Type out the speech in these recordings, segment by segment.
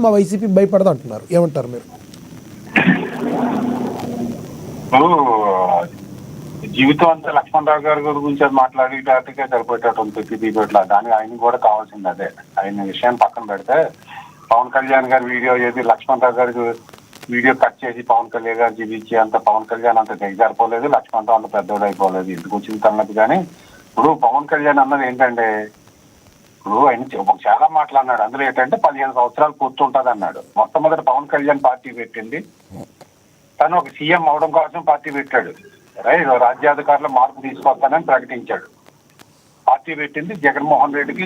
మా వైసీపీ భయపడదు అంటున్నారు. ఏమంటారు మీరు? జీవితం అంతా లక్ష్మణరావు గారి గురించి మాట్లాడేటట్టుగా సరిపోయేటట్టు ప్రతిదీపట్ల దానికి ఆయన కూడా కావాల్సింది అదే. ఆయన విషయాన్ని పక్కన పెడితే పవన్ కళ్యాణ్ గారి వీడియో ఏది లక్ష్మణరావు గారికి వీడియో కట్ చేసి పవన్ కళ్యాణ్ గారు చూపించి అంత పవన్ కళ్యాణ్ అంత దిగజారిపోలేదు, లక్ష్మణరావు అంత పెద్దోడు అయిపోలేదు, ఇంటికి వచ్చిన తన్నది. కానీ ఇప్పుడు పవన్ కళ్యాణ్ అన్నది ఏంటంటే, ఇప్పుడు ఆయన చాలా మాట్లాడినాడు. అందులో ఏంటంటే 15 సంవత్సరాలు పూర్తుంటది అన్నాడు. మొట్టమొదటి పవన్ కళ్యాణ్ పార్టీ పెట్టింది తను ఒక సీఎం అవడం కోసం పార్టీ పెట్టాడు. రాజ్యాధికారులు మార్పు తీసుకొస్తానని ప్రకటించాడు. పార్టీ పెట్టింది జగన్మోహన్ రెడ్డికి,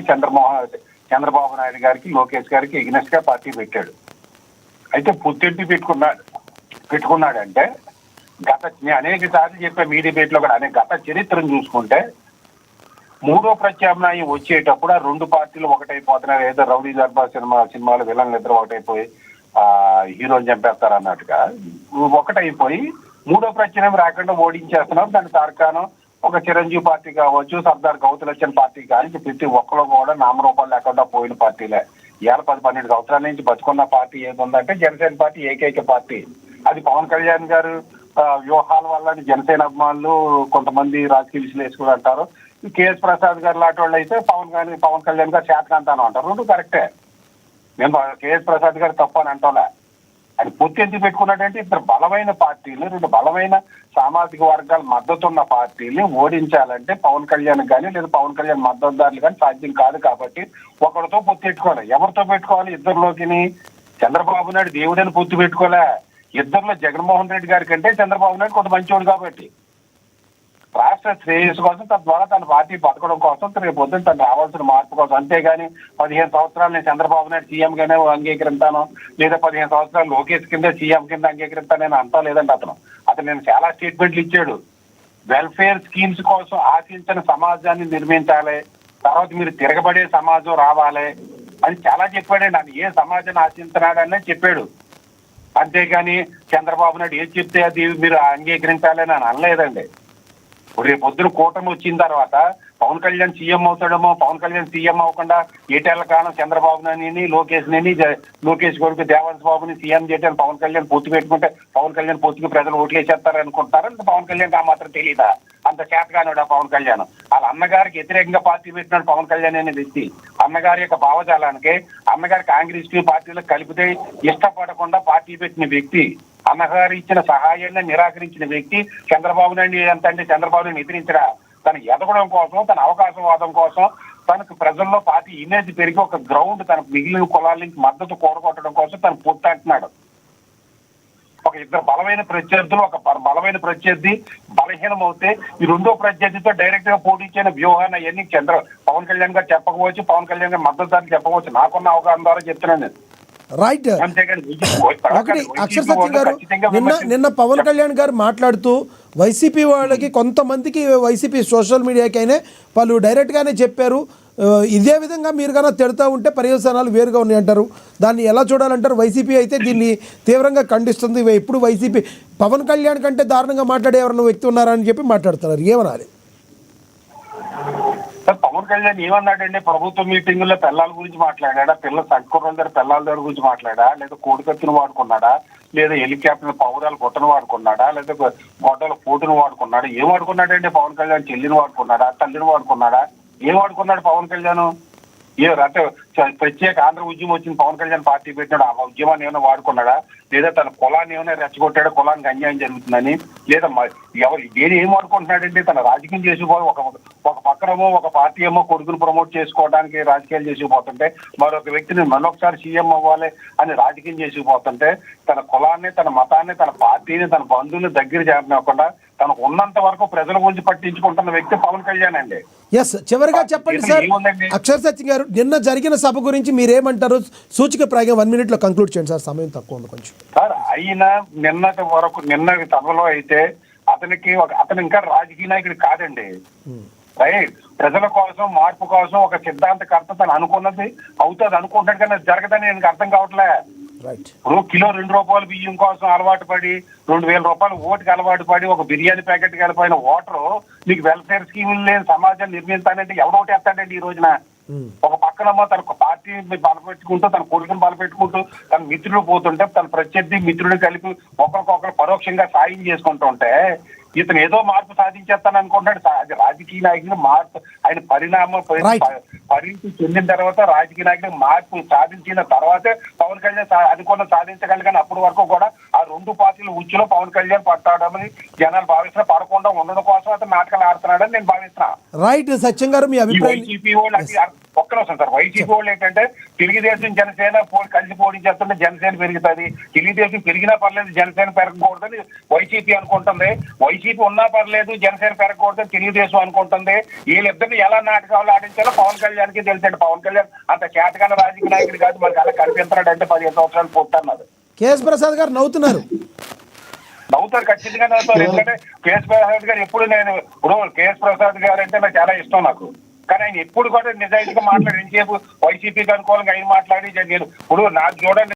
చంద్రబాబు నాయుడు గారికి, లోకేష్ గారికి ఎగ్నెస్ట్ గా పార్టీ పెట్టాడు. అయితే పుత్తెంటి పెట్టుకున్నాడంటే అనేక సార్లు చెప్పే మీ డిబేట్ లో కూడా గత చరిత్రను చూసుకుంటే మూడో ప్రత్యామ్నాయం వచ్చేటప్పుడు ఆ రెండు పార్టీలు ఒకటైపోతున్నారు. ఏదో రౌడీ దర్బార్ సినిమాలు విలన్లు ఇద్దరు ఒకటైపోయి హీరోని చంపేస్తారు అన్నట్టుగా ఒకటైపోయి మూడో ప్రత్యామ్నాయం రాకుండా ఓడించేస్తున్నారు. దాని తార్కాణం ఒక చిరంజీవి పార్టీ కావచ్చు, సర్దార్ గౌతులచ్చన్ పార్టీ కానీ ప్రతి ఒక్కరు కూడా నామరూపాలు లేకుండా పోయిన పార్టీలే. ఇవాళ 10-12 సంవత్సరాల నుంచి బతుకున్న పార్టీ ఏది ఉందంటే జనసేన పార్టీ ఏకైక పార్టీ. అది పవన్ కళ్యాణ్ గారు వ్యూహాల వల్ల జనసేన అభిమానులు కొంతమంది రాజకీయ విశ్లేషకులు అంటారు. కేఎస్ ప్రసాద్ గారు లాంటి వాళ్ళు అయితే పవన్ కళ్యాణ్ గారు శాతకాంతాను అంటారు. రెండు కరెక్టే. నేను కేఎస్ ప్రసాద్ గారు తప్పు అని అంటోలే. అది పొత్తు ఎందుకు పెట్టుకున్నాడంటే ఇద్దరు బలమైన పార్టీలు, రెండు బలమైన సామాజిక వర్గాల మద్దతు ఉన్న పార్టీని ఓడించాలంటే పవన్ కళ్యాణ్ కానీ లేదా పవన్ కళ్యాణ్ మద్దతుదారులు కానీ సాధ్యం కాదు. కాబట్టి ఒకరితో పొత్తు పెట్టుకోవాలి. ఎవరితో పెట్టుకోవాలి? ఇద్దరిలోకి చంద్రబాబు నాయుడు దేవుడని పొత్తు పెట్టుకోలే. ఇద్దరిలో జగన్మోహన్ రెడ్డి గారి కంటే చంద్రబాబు నాయుడు కొంత మంచివాడు కాబట్టి రాష్ట్ర శ్రేయస్సు కోసం, తద్వారా తన పార్టీ బతకడం కోసం, రేపు పొద్దున తను రావాల్సిన మార్పు కోసం. అంతేగాని 15 సంవత్సరాలు నేను చంద్రబాబు నాయుడు సీఎం గానే అంగీకరిస్తాను, లేదా 15 సంవత్సరాలు లోకేష్ కింద సీఎం కింద అంగీకరిస్తాను నేను అంతా లేదండి. అతను నేను చాలా స్టేట్మెంట్లు ఇచ్చాడు. వెల్ఫేర్ స్కీమ్స్ కోసం ఆశించిన సమాజాన్ని నిర్మించాలి, తర్వాత మీరు తిరగబడే సమాజం రావాలి అని చాలా చెప్పాడండి. ఆయన ఏ సమాజాన్ని ఆశించినాడనే చెప్పాడు. అంతేగాని చంద్రబాబు నాయుడు ఏది చెప్తే అది మీరు అంగీకరించాలని అని అనలేదండి. ఇప్పుడు రేపు పొద్దున కూటమి వచ్చిన తర్వాత పవన్ కళ్యాణ్ సీఎం అవుతాడేమో, పవన్ కళ్యాణ్ సీఎం అవ్వకుండా ఏటేళ్ల కాలం చంద్రబాబు నాయుడిని లోకేష్ కొడుకు దేవాంశ్ బాబుని సీఎం చేయడానికి పవన్ కళ్యాణ్ పొత్తు పెట్టుకుంటే పవన్ కళ్యాణ్ పొత్తుకు ప్రజలు ఓట్లు వేసేస్తారు అనుకుంటారు. పవన్ కళ్యాణ్ ఆ మాత్రం తెలియదా? అంత చేతగానాడు పవన్ కళ్యాణ్. వాళ్ళ అన్నగారికి వ్యతిరేకంగా పార్టీ పెట్టినాడు పవన్ కళ్యాణ్ అనే వ్యక్తి. అన్నగారి యొక్క భావజాలానికి అన్నగారి కాంగ్రెస్ పార్టీలకు కలిపితే ఇష్టపడకుండా పార్టీ పెట్టిన వ్యక్తి, అన్నగారు ఇచ్చిన సహాయాన్ని నిరాకరించిన వ్యక్తి చంద్రబాబు నాయుడు. ఎంత అంటే చంద్రబాబు నాయుడు ఎదిరించడా తను ఎదగడం కోసం, తన అవకాశవాదం కోసం, తనకు ప్రజల్లో పార్టీ ఇమేజ్ పెరిగి ఒక గ్రౌండ్ తనకు మిగిలిన కులాల నుంచి మద్దతు కూడగొట్టడం కోసం తను పొత్తు అంటున్నాడు. ఒక ఇద్దరు బలమైన ప్రత్యర్థులు, ఒక బలమైన ప్రత్యర్థి బలహీనం అవుతే ఈ రెండో ప్రత్యర్థితో డైరెక్ట్ గా పోటీ చేయని వ్యూహాన్ని అవన్నీ పవన్ కళ్యాణ్ గారు చెప్పకపోవచ్చు, పవన్ కళ్యాణ్ గారు మద్దతుదారులు చెప్పవచ్చు. నాకున్న అవగాహన ద్వారా చెప్తున్నాను. రైట్. ఒకటి అక్షర్ సత్యం గారు, నిన్న పవన్ కళ్యాణ్ గారు మాట్లాడుతూ వైసీపీ వాళ్ళకి కొంతమందికి వైసీపీ సోషల్ మీడియాకైనా వాళ్ళు డైరెక్ట్గానే చెప్పారు, ఇదే విధంగా మీరు కన్నా తిడతా ఉంటే పర్యవసానాలు వేరుగా ఉన్నాయంటారు. దాన్ని ఎలా చూడాలంటారు? వైసీపీ అయితే దీన్ని తీవ్రంగా ఖండిస్తుంది. ఇప్పుడు వైసీపీ పవన్ కళ్యాణ్ కంటే దారుణంగా మాట్లాడే ఎవరైనా వ్యక్తి ఉన్నారని చెప్పి మాట్లాడుతున్నారు. ఏమనాలి? పవన్ కళ్యాణ్ ఏమన్నాడండి? ప్రభుత్వ మీటింగ్ లో పిల్లల గురించి మాట్లాడా, సంకుర్రం పిల్లల దగ్గర గురించి మాట్లాడా, లేదా కోడికత్తిని వాడుకున్నాడా, లేదా హెలికాప్టర్ పౌరాలు కొట్టను వాడుకున్నాడా, లేదా గొడ్డల పోటును వాడుకున్నాడా? ఏం వాడుకున్నాడండి పవన్ కళ్యాణ్? చెల్లిని వాడుకున్నాడా, తల్లిని వాడుకున్నాడా? ఏం వాడుకున్నాడు పవన్ కళ్యాణ్? అంటే ప్రత్యేక ఆంధ్ర ఉద్యమం వచ్చింది, పవన్ కళ్యాణ్ పార్టీ పెట్టినాడు, ఆ ఉద్యమాన్ని ఏమైనా వాడుకున్నాడా? లేదా తన కులాన్ని ఏమైనా రెచ్చగొట్టాడు, కులానికి అన్యాయం జరుగుతుందని? లేదా ఏం వాడుకుంటున్నాడంటే తన రాజకీయం చేసుకోవాలి. ఒక పక్కనేమో ఒక పార్టీ ఏమో కొడుకును ప్రమోట్ చేసుకోవడానికి రాజకీయాలు చేసుకుపోతుంటే, మరొక వ్యక్తిని మరొకసారి సీఎం అవ్వాలి అని రాజకీయం చేసుకుపోతుంటే, తన కులాన్ని, తన మతాన్ని, తన పార్టీని, తన బంధువుని దగ్గర చేరనివ్వకుండా తనకు ఉన్నంత వరకు ప్రజల గురించి పట్టించుకుంటున్న వ్యక్తి పవన్ కళ్యాణ్ అండి. ఎస్, చివరిగా చెప్పండి సార్ అక్షర్ సత్యం గారు, నిన్న జరిగిన సభ గురించి మీరేమంటారు? సూచిక ప్రాయం 1 minute లో కంక్లూడ్ చేయండి సార్, సమయం తక్కువ ఉంది కొంచెం. సార్ అయినా నిన్న సభలో అయితే అతను ఇంకా రాజకీయ నాయకుడు కాదండి. రైట్, ప్రజల కోసం, మార్పు కోసం ఒక సిద్ధాంతకర్త తను అనుకున్నది అవుతుంది అనుకుంటాడు, కానీ జరగదని నేను అర్థం కావట్లే. ఇప్పుడు కిలో 2 రూపాయలు బియ్యం కోసం అలవాటు పడి 2000 రూపాయలు ఓటుకి అలవాటు పడి ఒక బిర్యానీ ప్యాకెట్ కలిపోయిన ఓటరు నీకు వెల్ఫేర్ స్కీములు లేని సమాజాన్ని నిర్మిస్తానంటే ఎవడోటి ఎత్తాడండి ఈ రోజున? ఒక పక్కనమ్మో తన పార్టీ బలపెట్టుకుంటూ తన కొడుకుని బలపెట్టుకుంటూ తన మిత్రులు పోతుంటే తన ప్రత్యర్థి మిత్రుడు కలిపి ఒకరికొకరు పరోక్షంగా సాయం చేసుకుంటూ ఉంటే ఇతను ఏదో మార్పు సాధించేస్తాను అనుకుంటాడు. అది రాజకీయ నాయకులు మార్పు ఆయన పరిణతి చెందిన తర్వాత రాజకీయ నాయకులు మార్పు సాధించిన తర్వాతే పవన్ కళ్యాణ్ అనుకున్న సాధించగలిగాని అప్పటి వరకు కూడా ఆ రెండు పార్టీల ఉచ్చులో పవన్ కళ్యాణ్ పట్టాడమని జనాలు భావిస్తున్నా, పడకుండా ఉండడం కోసం అతను నాటకాలు ఆడుతున్నాడని నేను భావిస్తున్నా. రైట్ సత్యం గారు, మీ అభిప్రాయం. వైసీపీ వాళ్ళు ఒక్క నిమిషం సార్, వైసీపీ వాళ్ళు ఏంటంటే తెలుగుదేశం జనసేన కలిసి పోటీ చేస్తుంటే జనసేన పెరుగుతుంది, తెలుగుదేశం పెరిగినా పర్లేదు జనసేన పెరగకూడదని వైసీపీ అనుకుంటుంది, వైసీపీ ఉన్నా పర్లేదు జనసేన పెరగకూడదని తెలుగుదేశం అనుకుంటుంది. వీళ్ళిద్దరిని ఎలా నాటకాలు ఆడించాలో పవన్ కళ్యాణ్కి తెలిసండి. పవన్ కళ్యాణ్ అంత చేతకాల రాజకీయ నాయకుడు కాదు, మనకి అలా కనిపించడాడు అంటే 15 సంవత్సరాలు పుట్టన్నది. కేఎస్ ప్రసాద్ గారు నవ్వుతున్నారు. నవ్వుతారు, ఖచ్చితంగా నవ్వుతారు. ఎందుకంటే కేఎస్ ప్రసాద్ గారు ఎప్పుడు ఇప్పుడు కేఎస్ ప్రసాద్ గారు అంటే నాకు చాలా ఇష్టం నాకు. కానీ ఆయన ఎప్పుడు కూడా నిజాయితీగా మాట్లాడి ఎంతసేపు వైసీపీకి అనుకూలంగా ఆయన మాట్లాడి నేను ఇప్పుడు నాకు చూడండి